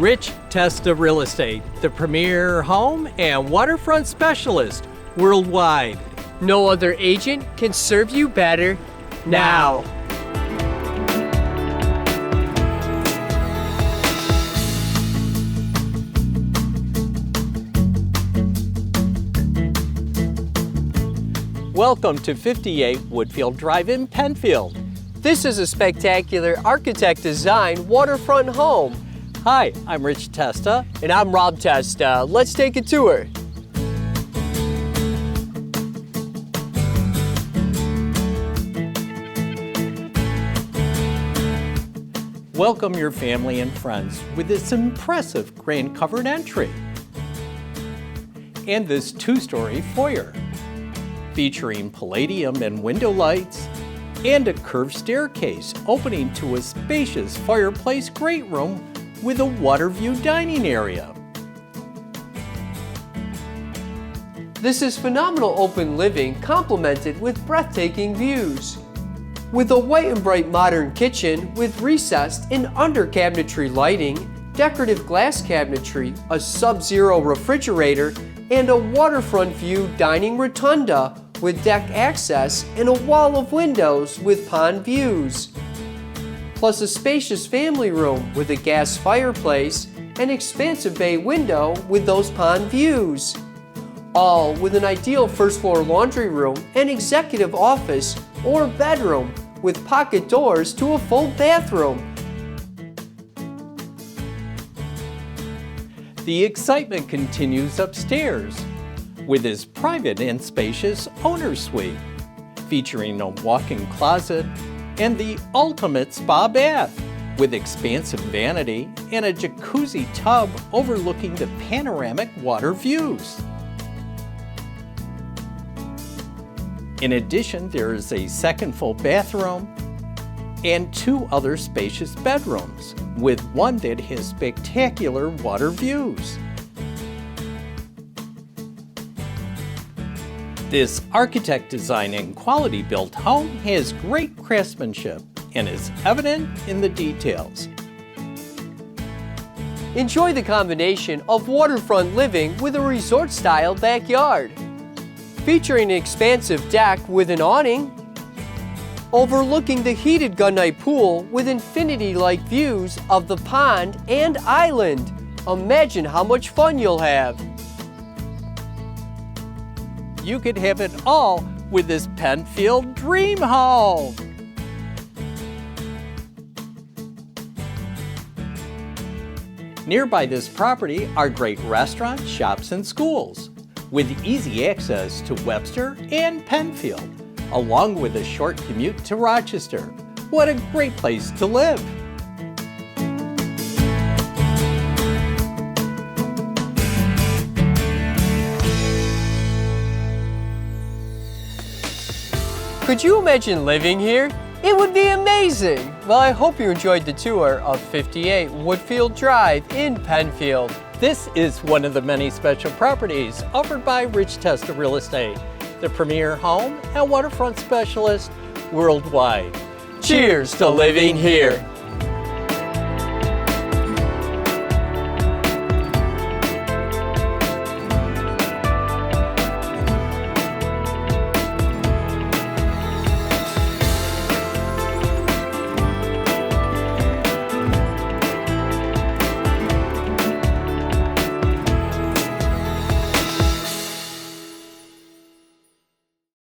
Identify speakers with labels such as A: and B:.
A: Rich Testa Real Estate, the premier home and waterfront specialist worldwide.
B: No other agent can serve you better now.
A: Welcome to 58 Woodfield Drive in Penfield.
B: This is a spectacular architect-designed waterfront home.
A: Hi, I'm Rich Testa.
B: And I'm Rob Testa. Let's take a tour.
A: Welcome your family and friends with this impressive grand covered entry. And this two-story foyer, featuring palladium and window lights, and a curved staircase opening to a spacious fireplace great room with a water view dining area.
B: This is phenomenal open living complemented with breathtaking views. With a white and bright modern kitchen with recessed and under cabinetry lighting, decorative glass cabinetry, a sub-zero refrigerator, and a waterfront view dining rotunda with deck access and a wall of windows with pond views. Plus a spacious family room with a gas fireplace and expansive bay window with those pond views. All with an ideal first floor laundry room and executive office or bedroom with pocket doors to a full bathroom.
A: The excitement continues upstairs with his private and spacious owner's suite, featuring a walk-in closet and the ultimate spa bath with expansive vanity and a jacuzzi tub overlooking the panoramic water views. In addition, there is a second full bathroom and two other spacious bedrooms, with one that has spectacular water views. This architect designed and quality built home has great craftsmanship and is evident in the details.
B: Enjoy the combination of waterfront living with a resort-style backyard, featuring an expansive deck with an awning, overlooking the heated gunite pool with infinity-like views of the pond and island. Imagine how much fun you'll have.
A: You could have it all with this Penfield dream home. Nearby this property are great restaurants, shops, and schools, with easy access to Webster and Penfield, along with a short commute to Rochester. What a great place to live!
B: Could you imagine living here? It would be amazing! Well, I hope you enjoyed the tour of 58 Woodfield Drive in Penfield.
A: This is one of the many special properties offered by Rich Testa Real Estate, the premier home and waterfront specialist worldwide.
B: Cheers to living here!